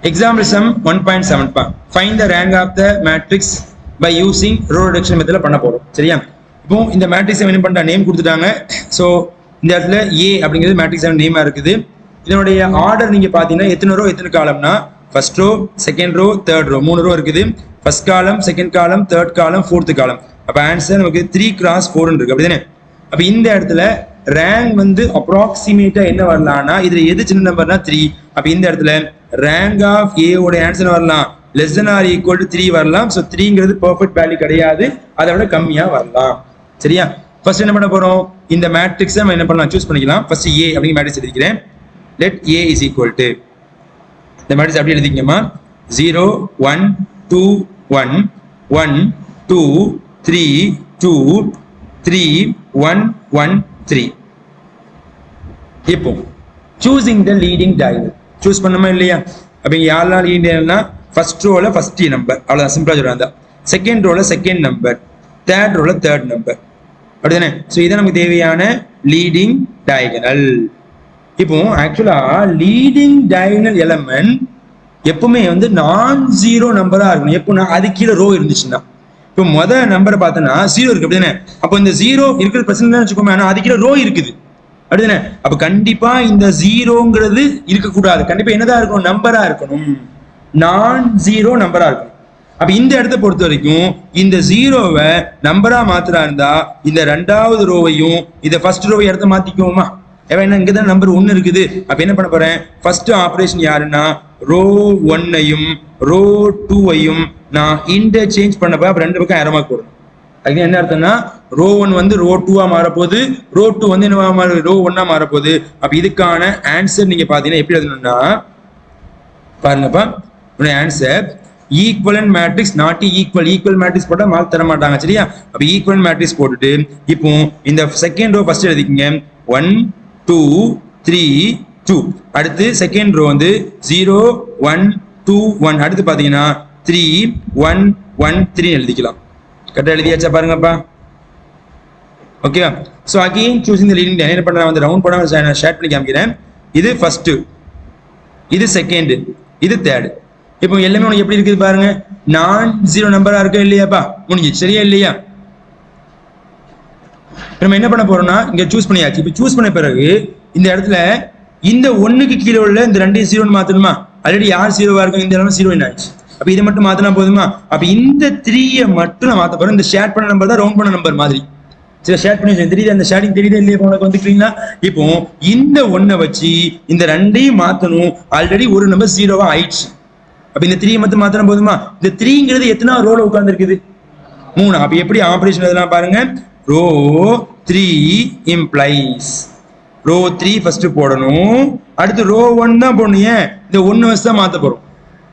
Example sum 1.7 find the rank of the matrix by using row reduction method பண்ண போறோம். சரியா? இப்போ இந்த மேட்ரிக்ஸ் என்ன பண்றா நேம் கொடுத்துட்டாங்க. சோ இந்த இடத்துல A அப்படிங்கிறது மேட்ரிக்ஸ் நேமா இருக்குது. இதனுடைய ஆர்டர் நீங்க பாத்தீங்கன்னா எத்தனை ரோ எத்தனை காலம்னா first row, second row, third row, மூணு ரோ இருக்குது. First column, second column, third column, fourth column. அப்ப ஆன்சர் நமக்கு 3x4 இருக்கு. அப்படிதானே? அப்ப இந்த இடத்துல ரேங்க் வந்து அப்ராக்சிமேட்டா என்ன வரலாம்னா இதுல எது சின்ன நம்பர்னா 3. அப்ப இந்த இடத்துல ரேங்க் ஆஃப் A ஓட ஆன்சர் வரலாம் less than or equal to 3 வரலாம். ஸோ 3ங்கிறது பெர்ஃபெக்ட் வேல்யூ கிடையாது, அதை விட கம்மியா வரலாம். சரியா? ஃபர்ஸ்ட் என்ன பண்ண போறோம், இந்த மேட்ரிக்ஸ் நம்ம என்ன பண்ணலாம் சூஸ் பண்ணிக்கலாம். ஃபர்ஸ்ட் A அப்படிங்கிற மேட்ரிக்ஸ் எழுதிக்கிறேன். Let A is equal to இந்த மேட்ரிக்ஸ் அப்படி எழுதிக்கமா 0 1 2 1 1 2 3 2 3 1 1 3. இப்போ choosing the leading diagonal choose பண்ணமா இல்லையா? அப்ப யாரெல்லாம் லீடிங் டயகனல்னா ஃபர்ஸ்ட் ரோல ஃபர்ஸ்ட் நம்பர், அவ்வளவுதான் சிம்பிளா சொல்றாங்க. செகண்ட் ரோல செகண்ட் நம்பர், தேர்ட் ரோல தேர்ட் நம்பர், அப்படிதானே? ஸோ இதான் நமக்கு தேவையான லீடிங் டயகனல். இப்போ ஆக்சுவலா லீடிங் டயகனல் எலமெண்ட் எப்பவுமே வந்து நான் ஜீரோ நம்பரா இருக்கணும். எப்போனா அது கீழே ரோ இருந்துச்சுன்னா, இப்போ முதல் நம்பரை பார்த்தோன்னா 0 இருக்கு, அப்படிதானே? அப்போ இந்த 0 இருக்கிற பிரச்சனை வச்சுக்கோமே, ஆனா அது கீழே ரோ இருக்குது, அப்படிதானே? அப்ப கண்டிப்பா இந்த 0ங்கிறது இருக்கக்கூடாது. கண்டிப்பா என்னதான் இருக்கணும், நம்பரா இருக்கணும், நான் ஜீரோ நம்பரா இருக்கணும். அப்ப இந்த இடத்தை பொறுத்த வரைக்கும் இந்த 0வை நம்பரா மாத்திரா இருந்தா இந்த ரெண்டாவது ரோவையும் இந்த ஃபர்ஸ்ட் ரோவை இடத்த மாத்திக்குவோமா? ஏன்னா இங்கதான் நம்பர் 1 இருக்குது. அப்ப என்ன பண்ண போறேன், ஃபர்ஸ்ட் ஆபரேஷன் யாருன்னா ரோ 1ஐயும் ரோ 2ஐயும் நான் இன்டர்சேஞ்ச் பண்ண போய் அப்ப ரெண்டு பக்கம் அரமா போடணும். அதுக்கு என்ன அர்த்தம்னா ரோ 1 வந்து ரோ 2ஆ மாறப்போகுது, ரோ 2 வந்து என்ன ரோ 1ஆ மாறப்போகுது. அப்ப இதுக்கான ஆன்சர் நீங்க பாத்தீங்கன்னா எப்படி எழுதணும்னா பாருங்கப்பா, answer equivalent matrix not equal matrix போட்டா மார்க் தர மாட்டாங்க. சரியா? அப்ப ஈக்குவலன்ட் மேட்ரிக்ஸ் போட்டுட்டு இப்போ இந்த செகண்ட் ரோ ஃபர்ஸ்ட் எழுதிக்கங்க 1 2 3 2. அடுத்து செகண்ட் ரோ வந்து 0 1 2 1. அடுத்து பாத்தீங்கன்னா 3 1 1 3 எழுதிக்கலாம். கரெக்டா எழுதியாச்சா பாருங்கப்பா? ஓகேவா? ஸோ அகெயின் சூசிங் தி லீடிங் என்ன பண்றேன், வந்து ரவுண்ட் பண்ண ஷேர் பண்ணி காமிக்கிறேன். இது ஃபர்ஸ்ட், இது செகண்ட், இது தேர்ட். இப்போ எல்லாமே உனக்கு எப்படி இருக்குது பாருங்க, நான் ஜீரோ நம்பரா இருக்கா இல்லையாப்பா? முடிஞ்சு. சரியா இல்லையா? நம்ம என்ன பண்ண போறோம்னா இங்க சூஸ் பண்ணியாச்சு. இப்போ சூஸ் பண்ண பிறகு இந்த இடத்துல இந்த 1க்கு கீழே உள்ள இந்த 2 0 மாத்தணுமா? ஆல்ரெடி யார் 0வா இருக்கும், இந்த இடம் 0 ஆயிடுச்சு. அப்ப இதை மட்டும் மாத்தினா போதுமா? அப்ப இந்த 3யை மட்டும் நான் மாத்த போறேன். இந்த ஷேர் பண்ண நம்பர் தான் ரவுண்ட் பண்ண நம்பர் மாதிரி. சரி, ஷேர் பண்ணி தெரியுது, அந்த ஷேரிங் தெரியுது இல்லையா உனக்கு வந்துக்கிறீங்களா? இப்போ இந்த 1ஐ வச்சு இந்த 2ஐயும் மாத்தணும். ஆல்ரெடி ஒரு நம்பர் 0வா ஆயிடுச்சு. அப்ப இந்த 3யை மட்டும் மாத்தினா போதுமா? இந்த 3ங்கிறது எத்தனை ரோல உட்கார்ந்து இருக்குது, 3. அப்ப எப்படி ஆபரேஷன் இதெல்லாம் பாருங்க, ரோ 3 implies ரோ 3 ஃபர்ஸ்ட் போடணும், அடுத்து ரோ 1 தான் போடணும். ஏன், இந்த 1 வச்சு தான் மாத்த போறோம்.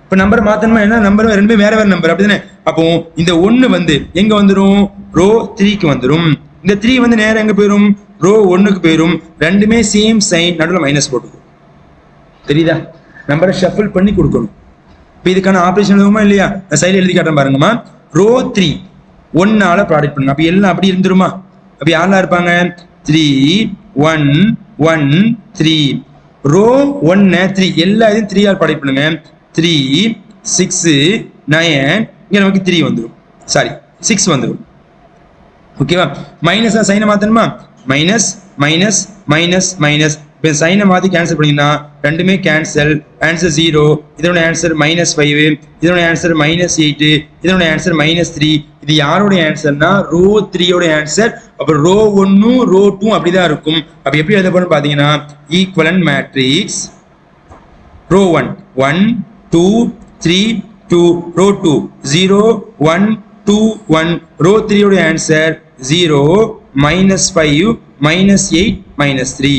இப்ப நம்பர் மாத்தணுமா, என்ன நம்பர் ரெண்டுமே வேற வேற நம்பர், அப்படிதானே? அப்போ இந்த 1 வந்து எங்க வந்துடும், ரோ 3க்கு வந்துடும். இந்த 3 வந்து நேரம் எங்க போயிடும், ரோ 1க்கு போயிடும். ரெண்டுமே சேம் சைன், நடுவில் மைனஸ் போட்டுக்கும். தெரியுதா? நம்பரை ஷஃபிள் பண்ணி கொடுக்கணும். இப்போ இதுக்கான ஆபரேஷன் எழுதுமா இல்லையா? நான் சைடில் எழுதி காட்டுறேன் பாருங்கம்மா. ரோ 3 1ஆல ப்ராடக்ட் பண்ணணும். அப்ப எல்லாம் அப்படி இருந்துருமா? அப்ப யாரெல்லாம் இருப்பாங்க, 3 1 1 3. ரோ 1 3 எல்லா இதையும் 3ஆல் ப்ராடக்ட் பண்ணுங்க. 3 6 9 இங்க நமக்கு 3 வந்துடும், சாரி 6 வந்துடும். ஓகேவா? மைனஸ் சைனை மாத்தணுமா, மைனஸ் மைனஸ் மைனஸ் மைனஸ். இப்போ சைனை மாற்றி கேன்சல் பண்ணிங்கன்னா ரெண்டுமே கேன்சல். ஆன்சர் 0, இதோட ஆன்சர் -5, இதோட ஆன்சர் -8, இதோட ஆன்சர் -3. இது யாரோட ஆன்சர்னா ரோ 3யோட ஆன்சர். அப்புறம் ரோ 1 ரோ 2 அப்படிதான் இருக்கும். அப்ப எப்படி எழுத போறோம் பாத்தீங்கன்னா equivalent matrix row 1 1 2 3 2, row 2 0 1 2 1. Row 3யோட ஆன்சர் 0 -5 -8 -3.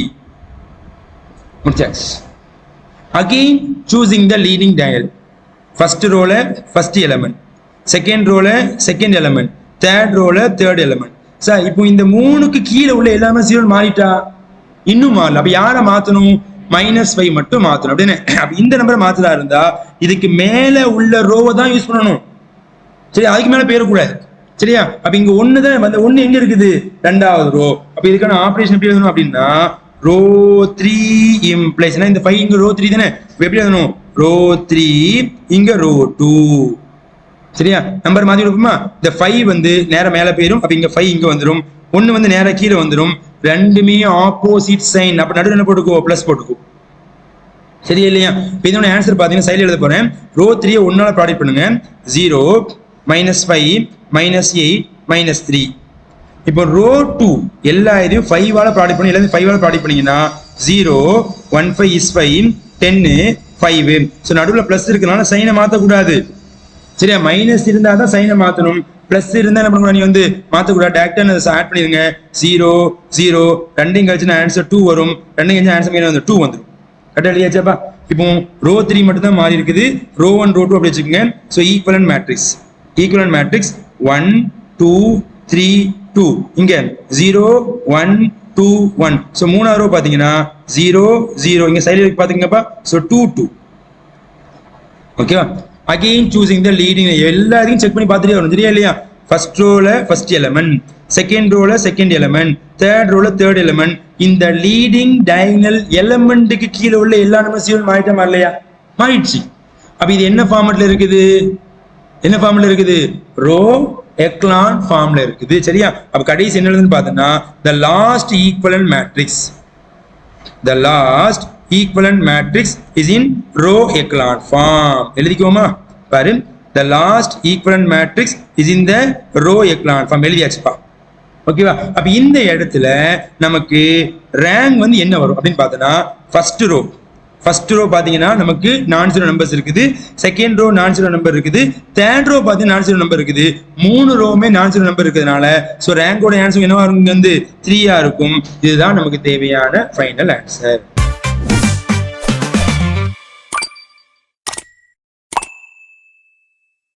முடிச்சாச்சு. Again choosing the leading diagonal. First ரோல ஃபர்ஸ்ட் எலிமெண்ட், செகண்ட் ரோல செகண்ட் எலிமெண்ட், தேர்ட் ரோல தேர்ட் எலிமெண்ட். சார் இப்போ இந்த 3க்கு கீழே உள்ள எல்லாமே 0 மாறிட்டா, இன்னும் மாறல. அப்ப யாரை மாத்தணும், -5 மட்டும் மாத்தணும், அப்படின்னு. அப்ப இந்த நம்பரை மாத்ததா இருந்தா இதுக்கு மேல உள்ள ரோவை தான் யூஸ் பண்ணணும். சரி, அதுக்கு மேல போயிடக்கூடாது. சரியா? அப்ப இங்க 1 தான், அந்த 1 எங்க இருக்குது, ரெண்டாவது ரோ. அப்ப இதுக்கான ஆபரேஷன் எப்படி எழுதணும் அப்படின்னா ரோ 3 implies, இந்த 5 இங்க ரோ 3 தானே. எப்படி எழுதணும், ரோ 3 இங்க ரோ 2. சரியா? நம்பர் மாத்தி கொடுப்போமா? இந்த 5 வந்து நேரா மேல போயிடும். அப்ப இங்க 5 இங்க வந்துடும். 1 வந்து நேரா கீழே வந்துடும். ரெண்டுமே ஆப்போசிட் சைன். அப்ப நடுவில் என்ன போட்டுக்கோ? பிளஸ் போட்டுக்கோ. சரியா இல்லையா? இப்போ இதோட ஆன்சர் பார்த்தீங்கன்னா சைடில் எழுத போறேன். ரோ 3 1ஆல ப்ராடக்ட் பண்ணுங்க. 0 -5 -8 -3. இப்போ ரோ 2 எல்லா இதையும் 5ஆல ப்ராடக்ட் பண்ணி எல்லாத்தையும் 5ஆல ப்ராடக்ட் பண்ணீங்கன்னா 0 1 5 is 5 10 5. ஸோ நடுவில் பிளஸ் இருக்கனால சைனை மாற்றக்கூடாது. சரியா? மைனஸ் இருந்தால் தான் சைனை மாற்றணும். பிளஸ் இருந்தால் என்ன பண்ணக்கூடாது? நீ வந்து மாற்றக்கூடாது. டேரக்டாக ஆட் பண்ணிடுங்க. 0 0 ரெண்டையும் கழிச்சுன்னா ஆன்சர் 2 வரும். ரெண்டையும் கழிச்சு ஆன்சர் வந்து 2 வந்துடும். கரெக்டாக இல்லையாச்சாப்பா? இப்போ ரோ 3 மட்டும் தான் மாறி இருக்குது. ரோ 1 ரோ 2 அப்படி வச்சுக்கோங்க. So equivalent matrix 1 2 3 2. இங்க 0 1 2 1. ஸோ 3ஆவது ரோ பார்த்தீங்கன்னா 0 0. இங்க சைடில் பார்த்தீங்கப்பா. ஸோ 2 2. ஓகேவா? Again choosing the leading. எல்லாத்தையும் செக் பண்ணி பார்த்துட்டே வரும். சரியா இல்லையா? ஃபர்ஸ்ட் ரோல ஃபர்ஸ்ட் எலமெண்ட், செகண்ட் ரோல செகண்ட் எலமெண்ட், தேர்ட் ரோல தேர்ட் எலமெண்ட். இந்த லீடிங் டயகனல் எலமெண்ட்டுக்கு கீழே உள்ள எல்லா நம்பரும் சீவன் மாறிட்டா மாறலையா? மாறிடுச்சு. அப்ப இது என்ன ஃபார்மட்ல இருக்குது? என்ன ஃபார்ம்ல இருக்குது? ரோ எக்லான் ஃபார்ம்ல இருக்குது. சரியா? அப்ப கடைசி என்ன எழுதுன்னு பார்த்தோம்னா the last equivalent matrix is in row echelon form. எழுதிக்கோமா? பாரு, the last equivalent matrix is in the row echelon form. எழுதியாச்சுப்பா. ஓகேவா? அப்ப இந்த இடத்துல நமக்கு ரேங்க் வந்து என்ன வரும் அப்படின்னு பார்த்தோம்னா ஃபர்ஸ்ட் ரோ பார்த்தீங்கன்னா நமக்கு நான் ஜீரோ நம்பர்ஸ் இருக்குது. செகண்ட் ரோ நான் ஜீரோ நம்பர் இருக்குது. தேர்ட் ரோ பார்த்தீங்கன்னா நான் ஜீரோ நம்பர் இருக்குது. 3 ரோவுமே நான் ஜீரோ நம்பர் இருக்கிறதுனால ஸோ ரேங்கோட ஆன்சர் என்னவா இருக்கும்? வந்து 3 இருக்கும். இதுதான் நமக்கு தேவையான ஃபைனல் ஆன்சர்.